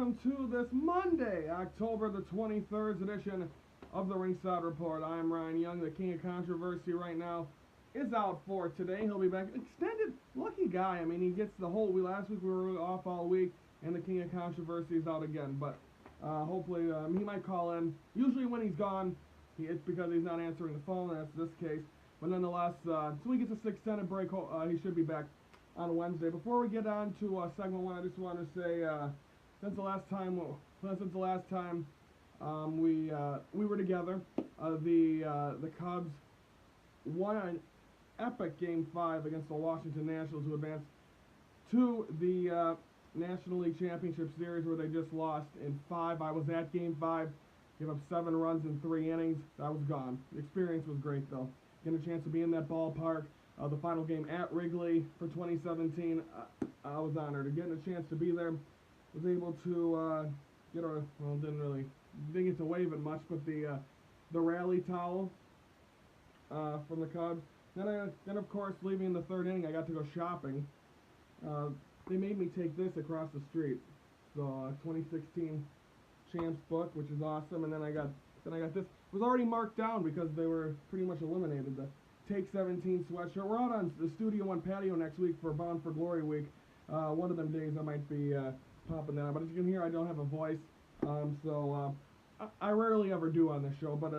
welcome to this Monday, October the 23rd edition of the Ringside Report. I'm Ryan Young, the king of controversy right now, is out for today. He'll be back. Extended, lucky guy. I mean, he gets the whole week. Last week we were off all week, and the king of controversy is out again. But hopefully he might call in. Usually when he's gone, it's because he's not answering the phone. That's this case. But nonetheless, so he gets a 6-10 break. He should be back on Wednesday. Before we get on to segment one, I just want to say since the last time we were together, the Cubs won an epic Game 5 against the Washington Nationals, who advanced to the National League Championship Series, where they just lost in 5. I was at Game 5, gave up 7 runs in 3 innings. I was gone. The experience was great, though. Getting a chance to be in that ballpark. The final game at Wrigley for 2017, I was honored. Getting a chance to be there, was able to didn't get to wave it much, but the rally towel from the Cubs. Then of course, leaving in the 3rd inning, I got to go shopping. They made me take this across the street. So 2016 Champs book, which is awesome, and then I got this. It was already marked down because they were pretty much eliminated. The Take 17 sweatshirt. We're out on the Studio One patio next week for Bound for Glory week. One of them days I might be popping that out. But as you can hear, I don't have a voice, so I rarely ever do on this show. But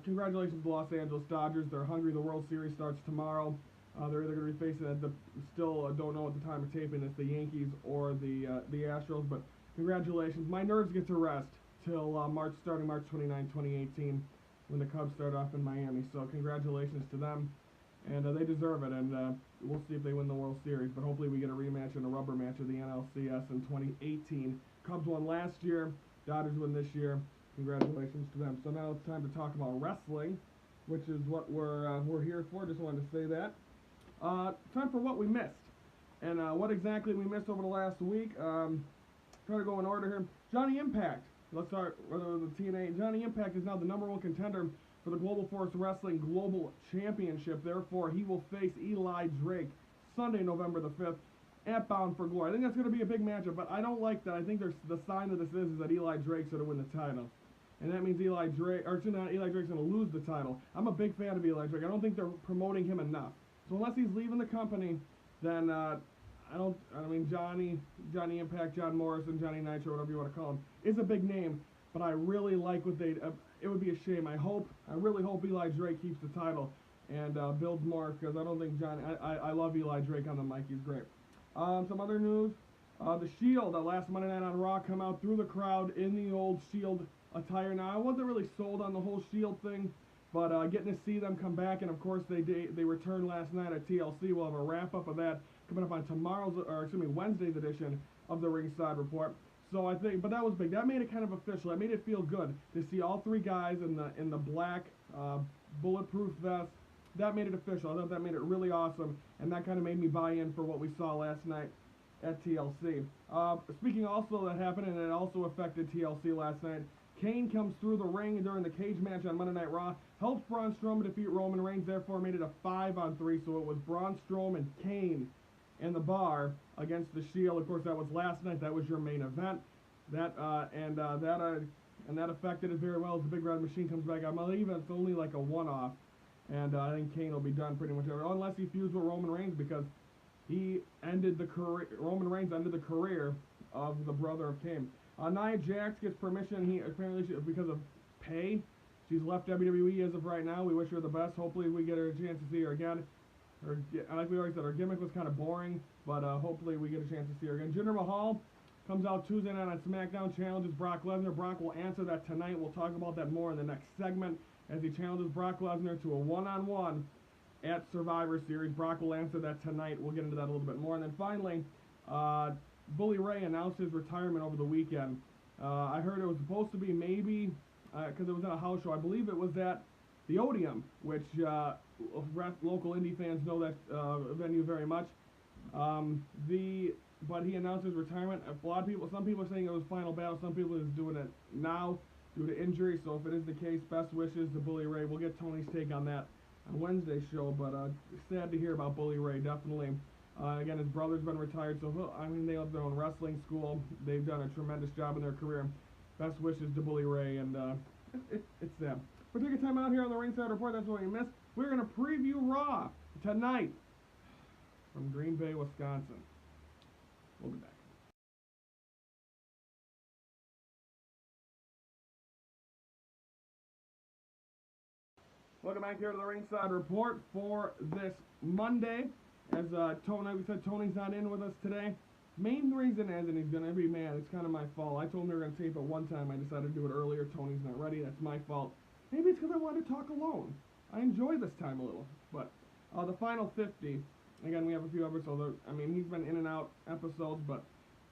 congratulations to the Los Angeles Dodgers. They're hungry. The World Series starts tomorrow. They're either going to be facing still don't know at the time of taping, it's the Yankees or the Astros. But congratulations. My nerves get to rest till starting March 29, 2018. When the Cubs start off in Miami. So congratulations to them, and they deserve it, and we'll see if they win the World Series, but hopefully we get a rematch and a rubber match of the NLCS in 2018. Cubs won last year, Dodgers win this year. Congratulations to them. So now it's time to talk about wrestling, which is what we're here for. Just wanted to say that. Time for what we missed, and what exactly we missed over the last week. Trying to go in order here. Johnny Impact. Let's start with the TNA. Johnny Impact is now the #1 contender for the Global Force Wrestling Global Championship. Therefore, he will face Eli Drake Sunday, November the 5th at Bound for Glory. I think that's going to be a big matchup, but I don't like that. I think the sign of this is that Eli Drake's going to win the title. And that means Eli Drake's going to lose the title. I'm a big fan of Eli Drake. I don't think they're promoting him enough. So unless he's leaving the company, then Johnny Impact, John Morrison, Johnny Nitro, whatever you want to call him, is a big name, but I really like what it would be a shame. I really hope Eli Drake keeps the title and builds more, because I don't think I love Eli Drake on the mic. He's great. Some other news, the Shield, last Monday night on Raw, come out through the crowd in the old Shield attire. Now, I wasn't really sold on the whole Shield thing, but getting to see them come back, and of course they returned last night at TLC. We'll have a wrap-up of that coming up on Wednesday's edition of the Ringside Report. So I think, but that was big. That made it kind of official. That made it feel good to see all 3 guys in the black bulletproof vest. That made it official. I thought that made it really awesome, and that kind of made me buy in for what we saw last night at TLC. Speaking also that happened, and it also affected TLC last night. Kane comes through the ring during the cage match on Monday Night Raw, helps Braun Strowman defeat Roman Reigns, therefore made it a 5-on-3, so it was Braun Strowman, Kane, and the B.A.R against the Shield. Of course, that was last night. That was your main event. That affected it very well as the Big Red Machine comes back. I believe it's only like a one-off, and I think Kane will be done pretty much everywhere, unless he feuds with Roman Reigns, because Roman Reigns ended the career of the brother of Kane. Nia Jax gets permission. Because of pay, she's left WWE as of right now. We wish her the best. Hopefully we get her a chance to see her again. Like we already said, her gimmick was kind of boring, but hopefully we get a chance to see her again. Jinder Mahal comes out Tuesday night on Smackdown, challenges Brock Lesnar. Brock will answer that tonight. We'll talk about that more in the next segment as he challenges Brock Lesnar to a one-on-one at Survivor Series. Brock will answer that tonight. We'll get into that a little bit more. And then finally, Bully Ray announced his retirement over the weekend. I heard it was supposed to be maybe, because it was at a house show, I believe it was at the Odeum, which local indie fans know that venue very much. But he announced his retirement. Some people are saying it was final battle. Some people are doing it now due to injury. So if it is the case, best wishes to Bully Ray. We'll get Tony's take on that on Wednesday's show. But sad to hear about Bully Ray, definitely. Again, his brother's been retired, so they have their own wrestling school. They've done a tremendous job in their career. Best wishes to Bully Ray, and it's them. We're taking time out here on the Ringside Report. That's what you missed. We're going to preview Raw tonight from Green Bay, Wisconsin. We'll be back. Welcome back here to the Ringside Report for this Monday. As we said, Tony's not in with us today. Main reason is, and he's going to be mad, it's kind of my fault. I told him we were going to tape it one time. I decided to do it earlier. Tony's not ready. That's my fault. Maybe it's because I wanted to talk alone. I enjoy this time a little. But the final 50, again, we have a few episodes. He's been in and out episodes, but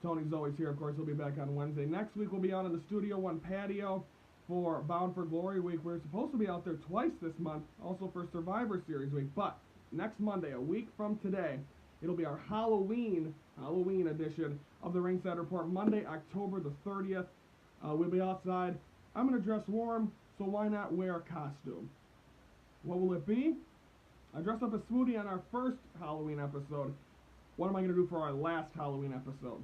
Tony's always here. Of course, he'll be back on Wednesday. Next week, we'll be out in the Studio One patio for Bound for Glory week. We're supposed to be out there twice this month, also for Survivor Series week. But next Monday, a week from today, it'll be our Halloween edition of the Ringside Report, Monday, October the 30th. We'll be outside. I'm going to dress warm, so why not wear a costume? What will it be? I dressed up as Smoothie on our first Halloween episode. What am I going to do for our last Halloween episode?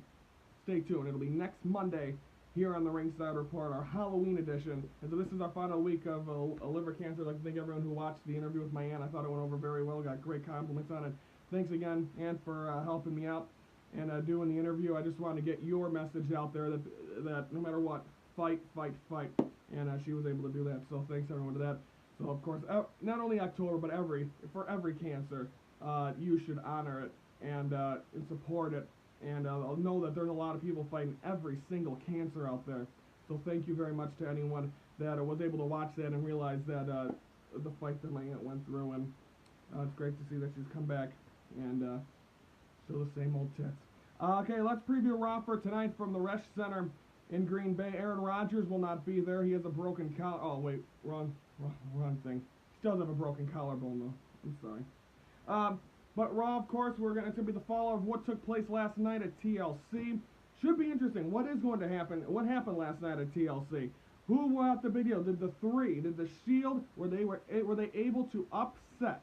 Stay tuned. It'll be next Monday here on the Ringside Report, our Halloween edition. And so this is our final week of liver cancer. I'd like to thank everyone who watched the interview with my aunt. I thought it went over very well. Got great compliments on it. Thanks again, Aunt, for helping me out and doing the interview. I just wanted to get your message out there that no matter what, fight, fight, fight. And she was able to do that. So thanks everyone to that. So of course, not only October, but for every cancer, you should honor it and support it. And I'll know that there's a lot of people fighting every single cancer out there. So thank you very much to anyone that was able to watch that and realize that the fight that my aunt went through. And it's great to see that she's come back and still the same old tits. Okay, let's preview Raw for tonight from the Resch Center in Green Bay. Aaron Rodgers will not be there. He has a broken collar. Oh, wait, wrong thing. He does have a broken collarbone, though. I'm sorry. But Raw, of course, it's going to be the follow of what took place last night at TLC. Should be interesting. What is going to happen? What happened last night at TLC? Who won the big deal? Did the Shield, were they able to upset?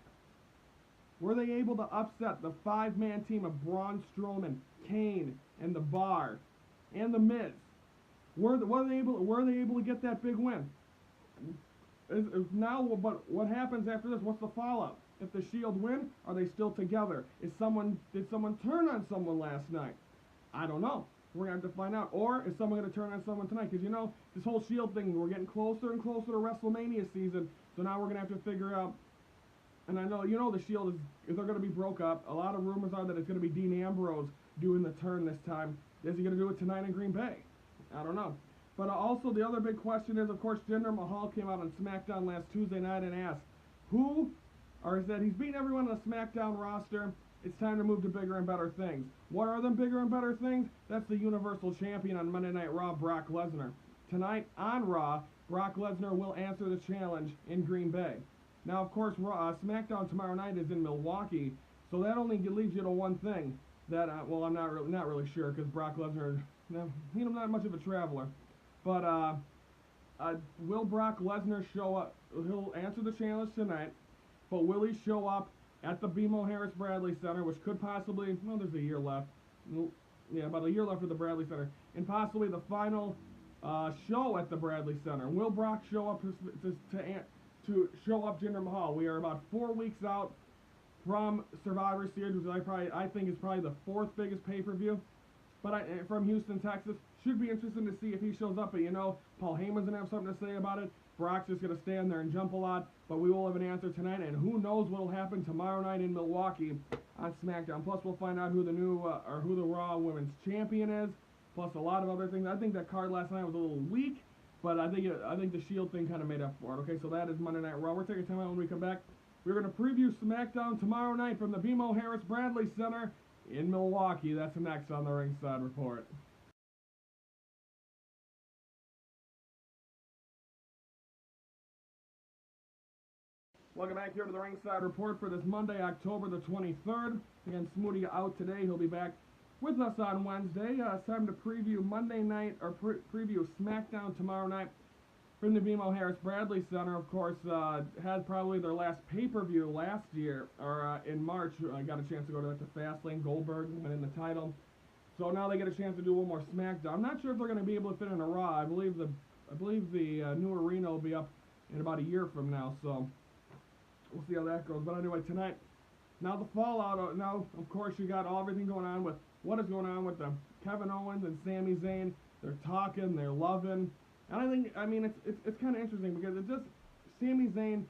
Were they able to upset the five-man team of Braun Strowman, Kane, and the B.A.R. and the Miz? Were they able to get that big win? But what happens after this? What's the follow-up? If the Shield win, are they still together? Did someone turn on someone last night? I don't know. We're going to have to find out. Or is someone going to turn on someone tonight? Because, this whole Shield thing, we're getting closer and closer to WrestleMania season. So now we're going to have to figure out. And I know, the Shield they're going to be broke up. A lot of rumors are that it's going to be Dean Ambrose doing the turn this time. Is he going to do it tonight in Green Bay? I don't know. But also the other big question is, of course, Jinder Mahal came out on Smackdown last Tuesday night and asked, he said he's beaten everyone on the Smackdown roster. It's time to move to bigger and better things. What are them bigger and better things? That's the Universal Champion on Monday Night Raw, Brock Lesnar. Tonight on Raw, Brock Lesnar will answer the challenge in Green Bay. Now, of course, Smackdown tomorrow night is in Milwaukee, so that only leads you to one thing. That I'm not really sure because Brock Lesnar, he's not much of a traveler. But will Brock Lesnar show up? He'll answer the challenge tonight. But will he show up at the B.A.R. Harris Bradley Center, which could possibly, there's a year left. Yeah, about a year left at the Bradley Center. And possibly the final show at the Bradley Center. Will Brock show up to show up Jinder Mahal? We are about 4 weeks out from Survivor Series, which I think is probably the fourth biggest pay-per-view. But from Houston, Texas. Should be interesting to see if he shows up. But Paul Heyman's going to have something to say about it. Brock's just going to stand there and jump a lot. But we will have an answer tonight. And who knows what will happen tomorrow night in Milwaukee on SmackDown. Plus, we'll find out who the new or who the Raw Women's Champion is. Plus, a lot of other things. I think that card last night was a little weak. But I think the Shield thing kind of made up for it. Okay, so that is Monday Night Raw. We're taking time out when we come back. We're going to preview SmackDown tomorrow night from the B.A.R. Harris Bradley Center in Milwaukee. That's next on the Ringside Report. Welcome back here to the Ringside Report for this Monday, October the 23rd. Again, Smoothie out today. He'll be back with us on Wednesday. It's time to preview Monday night, or preview SmackDown tomorrow night. from the BMO Harris Bradley Center, of course, had probably their last pay-per-view last year, or in March. I got a chance to go to that, to Fastlane, Goldberg winning the title. So now they get a chance to do one more SmackDown. I'm not sure if they're going to be able to fit in a Raw. I believe the new arena will be up in about a year from now, so we'll see how that goes. But anyway, tonight, now the fallout. Now, of course, you got everything going on with what is going on with them. Kevin Owens and Sami Zayn. They're talking, they're loving. And I mean, it's kind of interesting because it just, Sami Zayn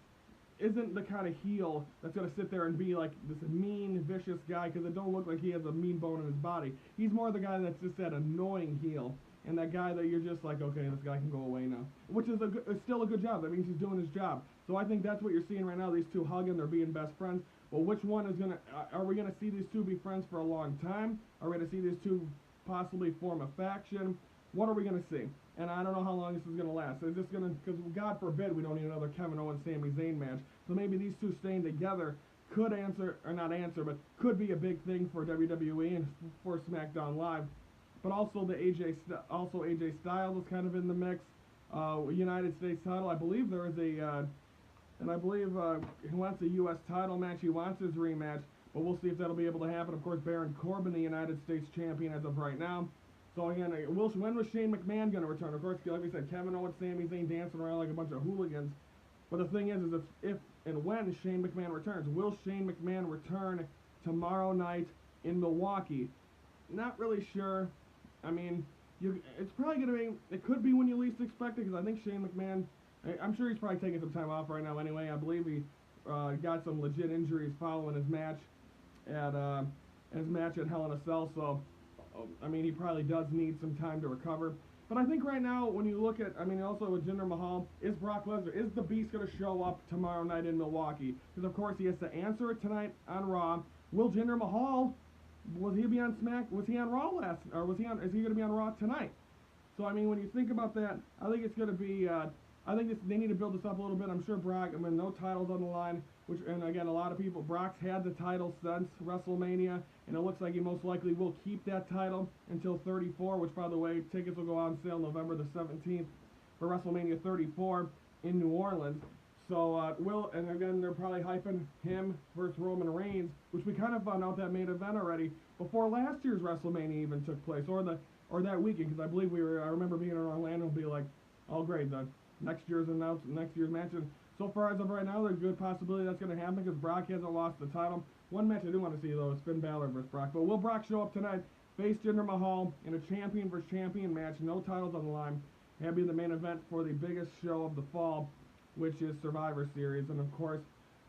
isn't the kind of heel that's going to sit there and be like this mean, vicious guy, because it don't look like he has a mean bone in his body. He's more the guy that's just that annoying heel, and that guy that you're just like, okay, this guy can go away now. Which is it's still a good job. That means he's doing his job. So I think that's what you're seeing right now, these two hugging, they're being best friends. Well, which one is going to, are we going to see these two be friends for a long time? Are we going to see these two possibly form a faction? What are we going to see? And I don't know how long this is going to last. Is this going to, because God forbid we don't need another Kevin Owens Sami Zayn match. So maybe these two staying together could answer, or not answer, but could be a big thing for WWE and for SmackDown Live. But also AJ Styles is kind of in the mix. United States title. I believe there is and I believe he wants a U.S. title match. He wants his rematch. But we'll see if that'll be able to happen. Of course, Baron Corbin, the United States champion as of right now. So again, when was Shane McMahon going to return? Of course, like we said, Kevin Owens, Sami Zayn dancing around like a bunch of hooligans. But the thing is if and when Shane McMahon returns, will Shane McMahon return tomorrow night in Milwaukee? Not really sure. I mean, it's probably going to be, it could be when you least expect it, because I think Shane McMahon, I'm sure he's probably taking some time off right now anyway. I believe he got some legit injuries following his match at Hell in a Cell, so I mean, he probably does need some time to recover. But I think right now, when you look at, I mean, also with Jinder Mahal, is Brock Lesnar, is the Beast going to show up tomorrow night in Milwaukee? Because, of course, he has to answer it tonight on Raw. Will Jinder Mahal, was he on Raw last, or is he going to be on Raw tonight? So, I mean, when you think about that, I think it's going to be, I think they need to build this up a little bit. I'm sure Brock, I mean, no titles on the line, and again, a lot of people, Brock's had the title since WrestleMania, and it looks like he most likely will keep that title until 34, which, by the way, tickets will go on sale November the 17th for WrestleMania 34 in New Orleans. So, and again, they're probably hyping him versus Roman Reigns, which we kind of found out that main event already before last year's WrestleMania even took place, or that weekend, because I believe I remember being in Orlando and be like, oh great, the next year's match, and so far as of right now, there's a good possibility that's going to happen, because Brock hasn't lost the title. One match I do want to see, though, is Finn Balor versus Brock. But will Brock show up tonight, face Jinder Mahal in a champion versus champion match, no titles on the line, and be the main event for the biggest show of the fall, which is Survivor Series. And of course,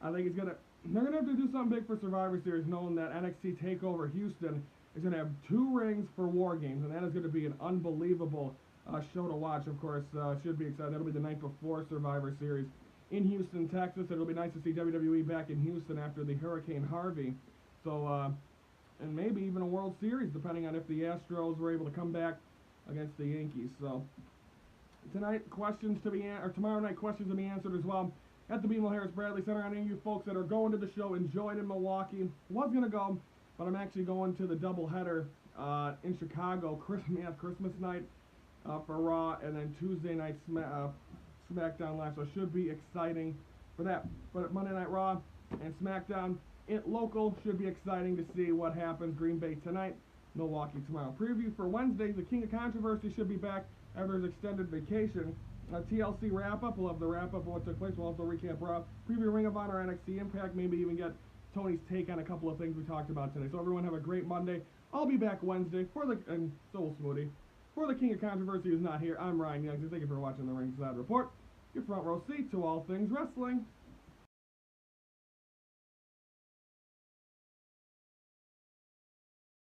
I think they're going to have to do something big for Survivor Series, knowing that NXT TakeOver Houston is going to have 2 rings for War Games, and that is going to be an unbelievable show to watch. Of course, should be exciting. That'll be the night before Survivor Series in Houston, Texas. It'll be nice to see WWE back in Houston after the Hurricane Harvey. So, and maybe even a World Series, depending on if the Astros were able to come back against the Yankees. So, tomorrow night, questions to be answered as well at the B.A.R. Harris Bradley Center. Any of you folks that are going to the show, enjoyed in Milwaukee. Was going to go, but I'm actually going to the doubleheader in Chicago, Christmas night for Raw, and then Tuesday night SmackDown Live, so it should be exciting for that. But Monday Night Raw and SmackDown local should be exciting to see what happens. Green Bay tonight, Milwaukee tomorrow. Preview for Wednesday, the King of Controversy should be back after his extended vacation. TLC wrap-up, we'll have the wrap-up of what took place. We'll also recap Raw, preview Ring of Honor, NXT Impact, maybe even get Tony's take on a couple of things we talked about today. So everyone have a great Monday. I'll be back Wednesday and so will Smoothie. For the King of Controversy who's not here, I'm Ryan Young. Thank you for watching the Ringside Report, your front row seat to all things wrestling.